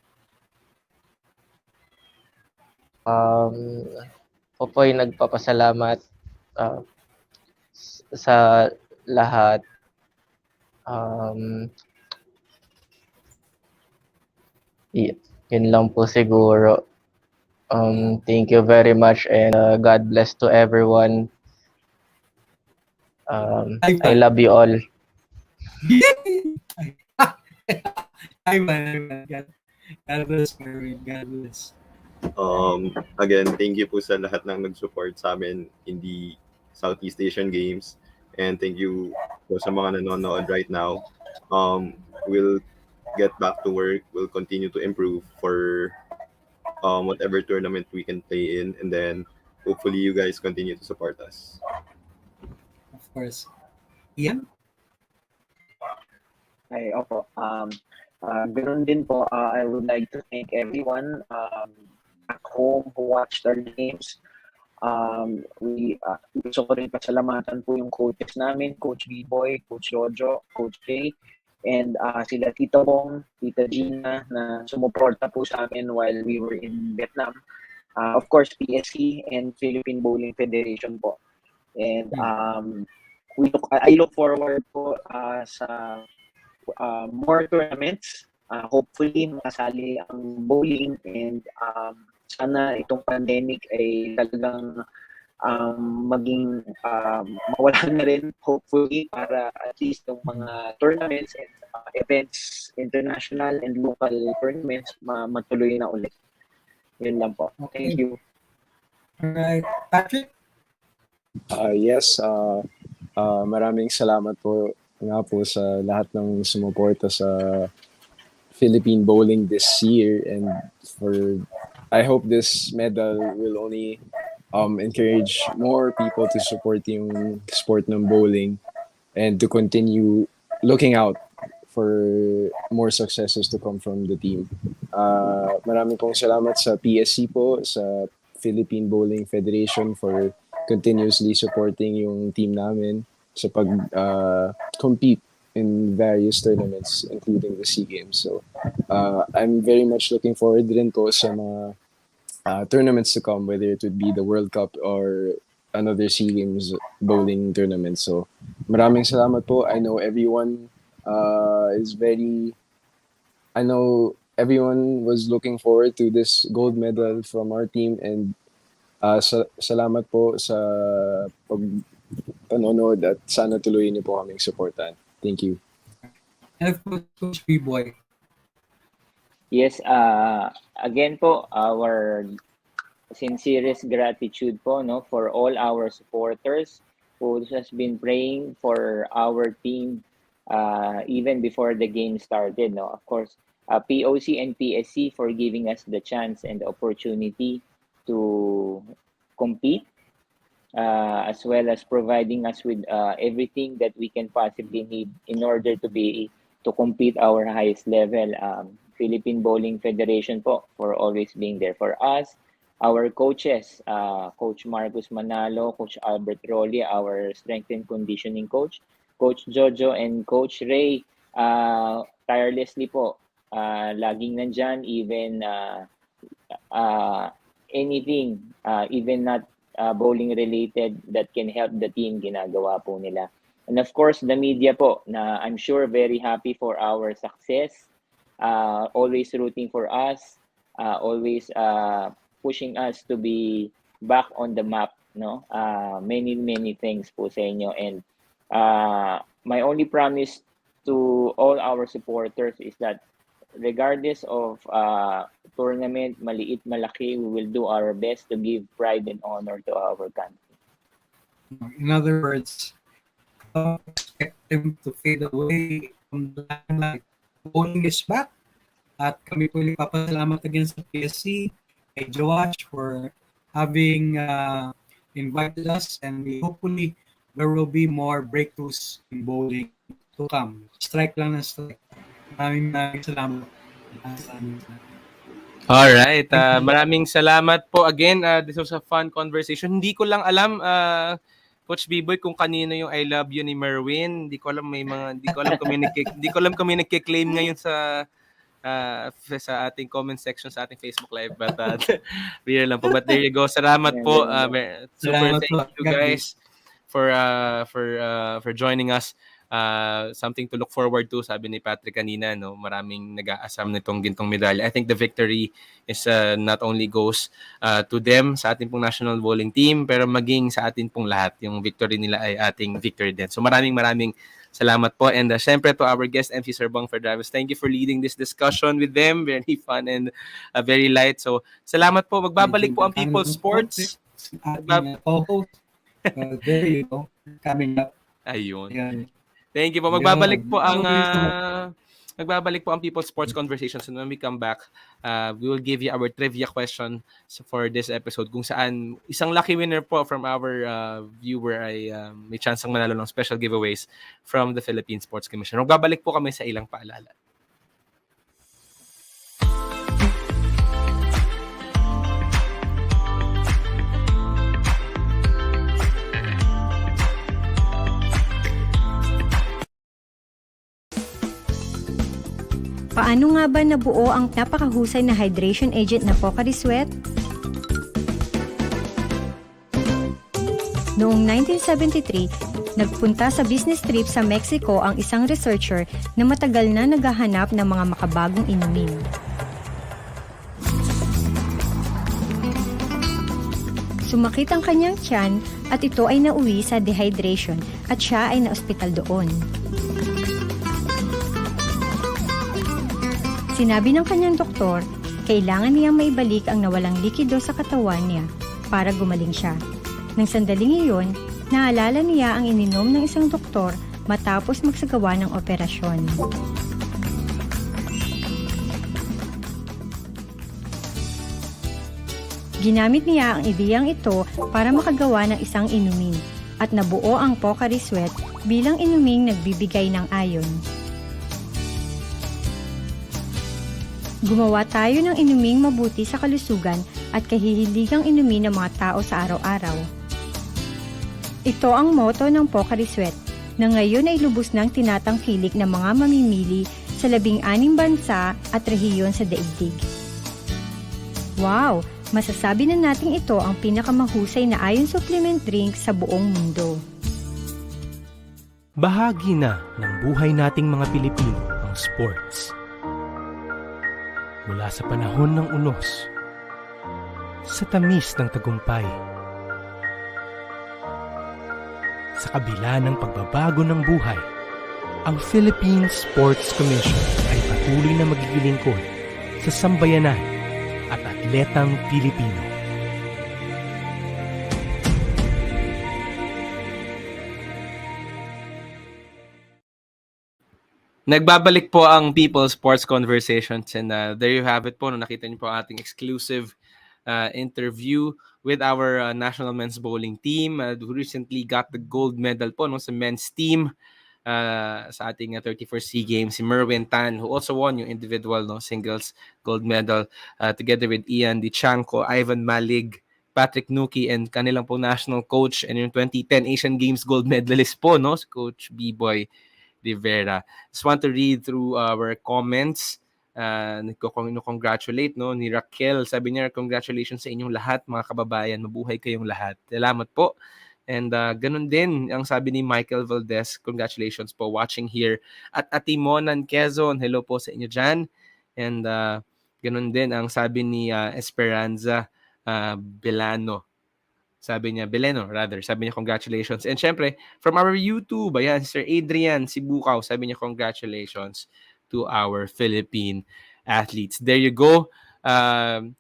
Ako po ay nagpapasalamat sa lahat. Yun lang po siguro. Thank you very much, and God bless to everyone. I love you all. God bless, Merwin. God bless. Again, thank you po sa lahat ng nag-support sa amin in the Southeast Asian Games, and thank you po sa mga nanonood right now. We'll get back to work. We'll continue to improve for whatever tournament we can play in, and then hopefully you guys continue to support us. Of course. Ian? Ay, opo. Ganoon din po, I would like to thank everyone at home who watched our games. Gusto ko rin pasalamatan po yung coaches namin, Coach Biboy, Coach Jojo, Coach Jay, and sila Tita Bong, Tita Gina, na sumuporta po sa amin while we were in Vietnam. Of course, PSC and Philippine Bowling Federation po. And I look forward po sa more tournaments. Hopefully makasali ang bowling, and sana itong pandemic ay talagang maging mawala na rin, hopefully, para at least yung mga tournaments and events, international and local tournaments, matuloy na ulit. Yun lang po. Okay. Thank you. Alright. Patrick? Yes, maraming salamat po nga po sa lahat ng sumuporta sa Philippine bowling this year, and I hope this medal will only encourage more people to support yung sport ng bowling and to continue looking out for more successes to come from the team. Maraming pong salamat sa PSC po, sa Philippine Bowling Federation, for continuously supporting yung team namin sa pag-compete in various tournaments, including the SEA Games. So, I'm very much looking forward din po sa mga tournaments to come, whether it would be the World Cup or another SEA Games bowling tournament. So, maraming salamat po. I know everyone was looking forward to this gold medal from our team, and salamat po sa panonood, at sana tuloy niyo po kaming supportan. Thank you. And of course, Coach Biboy. Yes, again po, our sincerest gratitude po, no, for all our supporters who has been praying for our team even before the game started, no. Of course, POC and PSC for giving us the chance and the opportunity to compete, as well as providing us with everything that we can possibly need in order to compete our highest level. Philippine Bowling Federation po for always being there for us. Our coaches, Coach Marcus Manalo, Coach Albert Rolly, our strength and conditioning coach, Coach Jojo and Coach Ray, tirelessly po, laging nandyan, even anything, even not bowling related that can help the team, ginagawa po nila. And of course, the media po, na I'm sure very happy for our success, always rooting for us, always pushing us to be back on the map, no? Many things po sa inyo, and my only promise to all our supporters is that regardless of tournament, maliit, malaki, we will do our best to give pride and honor to our country. In other words, don't expect them to fade away from the limelight. Bowling is back. At kami po papasalamat again sa PSC, kay Joash, for having invited us, and hopefully there will be more breakthroughs in bowling to come. Strike lang na strike. Maraming salamat. Alright, maraming salamat po again. This was a fun conversation. Hindi ko lang alam, Coach Biboy, kung kanino yung I love you ni Merwin. Hindi ko alam kung may nagki-claim ngayon sa ating comment section sa ating Facebook Live, but real lang po. But there you go. Salamat po. Super thank you guys for joining us. Something to look forward to, sabi ni Patrick kanina, no? Maraming nag-aasam nitong gintong medalya. I think the victory is not only goes to them, sa ating pong national bowling team, pero maging sa atin pong lahat. Yung victory nila ay ating victory din. So maraming salamat po. And syempre to our guest, MC Sir Bong Ferdraves, thank you for leading this discussion with them. Very fun and very light. So salamat po. Magbabalik po ang People's Sports. There you go. Coming up. Ayun. Ayan. Thank you po. Magbabalik po ang People's Sports Conversations, and when we come back, we will give you our trivia question for this episode, kung saan isang lucky winner po from our viewer ay may chance ang manalo ng special giveaways from the Philippine Sports Commission. Magbabalik po kami sa ilang paalala. Paano nga ba nabuo ang napakahusay na hydration agent na Pocari Sweat? Noong 1973, Nagpunta sa business trip sa Mexico ang isang researcher na matagal na naghahanap ng mga makabagong inumin. Sumakit ang kanyang tiyan at ito ay nauwi sa dehydration at siya ay naospital doon. Sinabi ng kanyang doktor, kailangan niyang maibalik ang nawalang likido sa katawan niya para gumaling siya. Nang sandaling iyon, naalala niya ang ininom ng isang doktor matapos magsagawa ng operasyon. Ginamit niya ang ideyang ito para makagawa ng isang inumin at nabuo ang Pocari Sweat bilang inuming nagbibigay ng ayon. Gumawa tayo ng inuming mabuti sa kalusugan at kahihiligang inumin ng mga tao sa araw-araw. Ito ang motto ng Pocari Sweat na ngayon ay lubos ng tinatangkilik ng mga mamimili sa 16 bansa at rehiyon sa daigdig. Wow! Masasabi na nating ito ang pinakamahusay na iron supplement drink sa buong mundo. Bahagi na ng buhay nating mga Pilipino ang sports. Mula sa panahon ng unos, sa tamis ng tagumpay, sa kabila ng pagbabago ng buhay, ang Philippine Sports Commission ay patuloy na magigilingkod sa sambayanan at atletang Pilipino. Nagbabalik po ang People Sports Conversations and there you have it po. No, nakita niyo po ang ating exclusive interview with our national men's bowling team who recently got the gold medal po no, sa men's team sa ating 34th SEA Games, si Merwin Tan, who also won yung individual singles gold medal together with Dychangco, Ivan Malig, Patrick Nuqui, and kanilang po national coach and yung 2010 Asian Games gold medalist po, no, si Coach Biboy Rivera. Just want to read through our comments. Congratulate no ni Raquel, sabi niya congratulations sa inyong lahat mga kababayan, mabuhay kayong lahat. Salamat po. And ganun din ang sabi ni Michael Valdez, congratulations po watching here at Atimonan Quezon, hello po sa inyo dyan. And ganun din ang sabi ni Esperanza Belano, sabi niya congratulations. And syempre from our YouTube, ayan, Sir Adrian Sibukaw, sabi niya congratulations to our Philippine athletes. There you go. Yan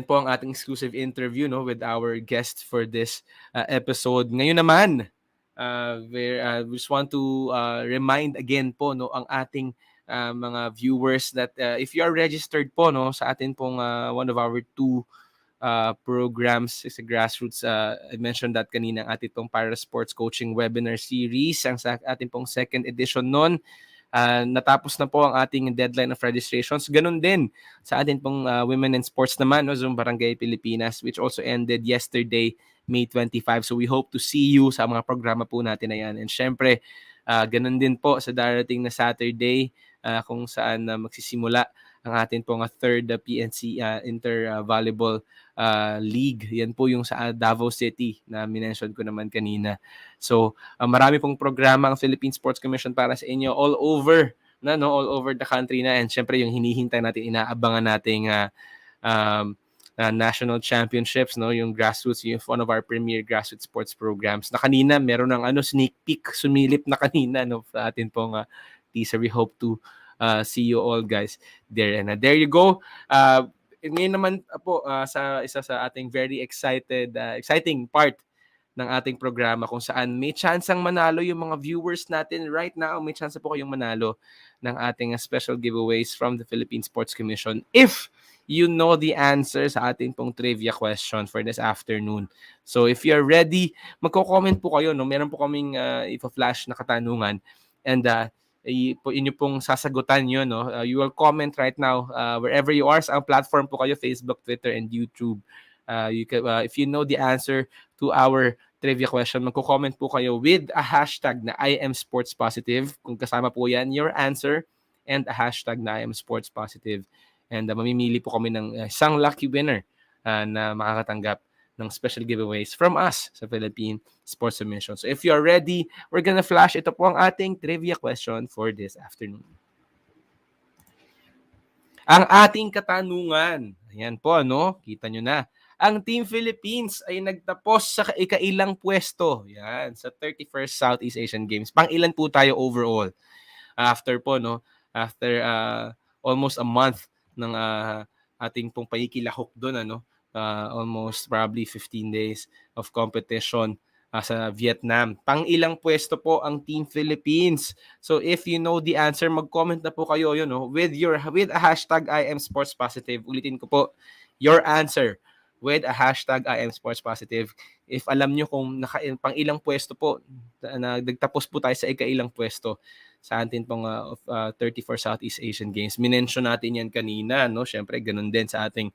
po ang ating exclusive interview no with our guest for this episode. Ngayon naman, we just want to remind again po no ang ating mga viewers that if you are registered po no sa atin pong one of our two programs sa grassroots, I mentioned that kanina ang ating pong para sports coaching webinar series, ang sa ating pong second edition nun. Natapos na po ang ating deadline of registrations. Ganun din sa atin pong Women in Sports naman, no, Zoom Barangay Pilipinas, which also ended yesterday, May 25. So we hope to see you sa mga programa po natin na yan. And syempre, ganun din po sa darating na Saturday kung saan magsisimula ang atin pong third PNC Inter-Volleyball League. Yan po yung sa Davao City na minention ko naman kanina. So, marami pong programa ang Philippine Sports Commission para sa inyo all over the country na. And syempre yung hinihintay natin, inaabangan nating national championships, no, yung grassroots, yung one of our premier grassroots sports programs. Na kanina meron ng sneak peek, sumilip na kanina no sa atin pong teaser. We hope to see you all guys there. And there you go. Ngayon naman po sa isa sa ating very exciting part ng ating programa kung saan may chansang manalo yung mga viewers natin right now. May chance po kayong manalo ng ating special giveaways from the Philippine Sports Commission if you know the answer sa ating pong trivia question for this afternoon. So if you're ready, magko-comment po kayo. No? Meron po kaming ipa-flash na katanungan and inyo pong sasagutan yun. No? You will comment right now wherever you are. Sa platform po kayo, Facebook, Twitter, and YouTube. You can, if you know the answer to our trivia question, magko-comment po kayo with a hashtag na I am sports positive. Kung kasama po yan, your answer, and a hashtag na I am sports positive. And mamimili po kami ng isang lucky winner na makakatanggap ng special giveaways from us sa Philippine Sports Commission. So if you are ready, we're gonna flash. Ito po ang ating trivia question for this afternoon. Ang ating katanungan, ayan po, no? Kita nyo na. Ang Team Philippines ay nagtapos sa ikailang pwesto. Yan, sa 31st Southeast Asian Games. Pang-ilan po tayo overall? After po, no? After almost a month ng ating pong paikilahok doon, ano? Almost probably 15 days of competition sa Vietnam. Pang-ilang pwesto po ang Team Philippines. So if you know the answer, mag-comment na po kayo yun, no? With a hashtag I am sports positive. Ulitin ko po your answer with a hashtag I am sports positive. If alam nyo kung pang-ilang pwesto po, nagtapos po tayo sa ikailang pwesto sa atin pong 34 Southeast Asian Games. Minention natin yan kanina, no? Syempre, ganun din sa ating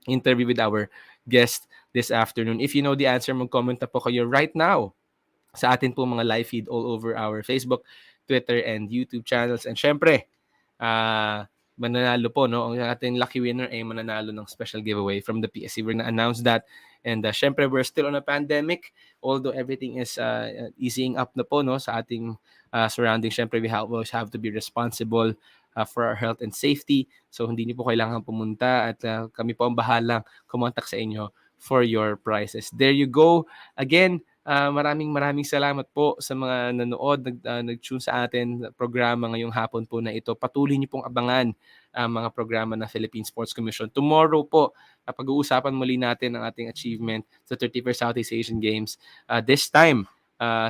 interview with our guest this afternoon. If you know the answer, mag-comment na po kayo right now sa atin po mga live feed all over our Facebook, Twitter, and YouTube channels. And syempre, mananalo po, no? Ang ating lucky winner ay mananalo ng special giveaway from the PSC. We're na-announce that. And syempre, we're still on a pandemic. Although everything is easing up na po, no? Sa ating surroundings. Syempre, we always have to be responsible for our health and safety. So, hindi niyo po kailangan pumunta at kami po ang bahalang kumontak sa inyo for your prizes. There you go. Again, maraming salamat po sa mga nanood, nag-tune sa atin programa ngayong hapon po na ito. Patuloy niyo pong abangan ang mga programa ng Philippine Sports Commission. Tomorrow po, pag-uusapan muli natin ang ating achievement sa 31st Southeast Asian Games. This time,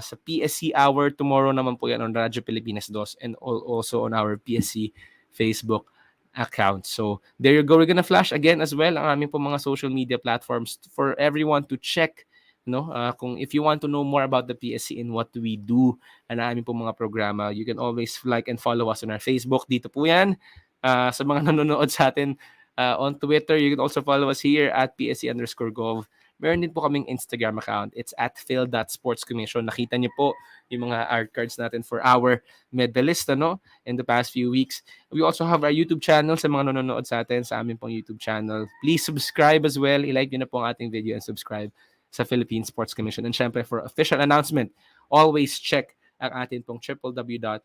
sa PSC Hour, tomorrow naman po yan on Radyo Pilipinas 2 and also on our PSC Facebook account. So, there you go. We're gonna flash again as well ang aming po mga social media platforms for everyone to check, no? Kung if you want to know more about the PSC and what we do, ang aming po mga programa, you can always like and follow us on our Facebook. Dito po yan. Sa mga nanonood sa atin on Twitter, you can also follow us here at PSC_Gov. Meron din po kaming Instagram account. It's at phil.sportscommission. Nakita niyo po yung mga art cards natin for our medalist, ano, in the past few weeks. We also have our YouTube channel sa mga nanonood sa atin sa aming pong YouTube channel. Please subscribe as well. I-like niyo na po ang ating video and subscribe sa Philippine Sports Commission. And syempre, for official announcement, always check ang atin pong www.psc.gov.ph.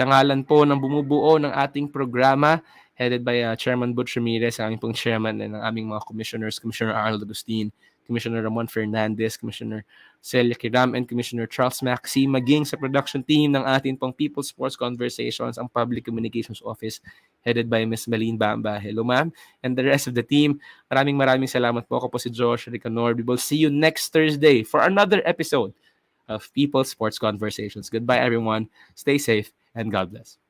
Ang ngalan po ng bumubuo ng ating programa, headed by Chairman Butch Ramirez, aming pong chairman, and ang aming mga commissioners, Commissioner Arnold Agustin, Commissioner Ramon Fernandez, Commissioner Celia Kiram, and Commissioner Charles Maxi, maging sa production team ng ating pong People's Sports Conversations, ang Public Communications Office, headed by Ms. Malin Bamba. Hello, ma'am. And the rest of the team, maraming salamat po. Ako po si Josh Ricanor. We will see you next Thursday for another episode of People's Sports Conversations. Goodbye, everyone. Stay safe, and God bless.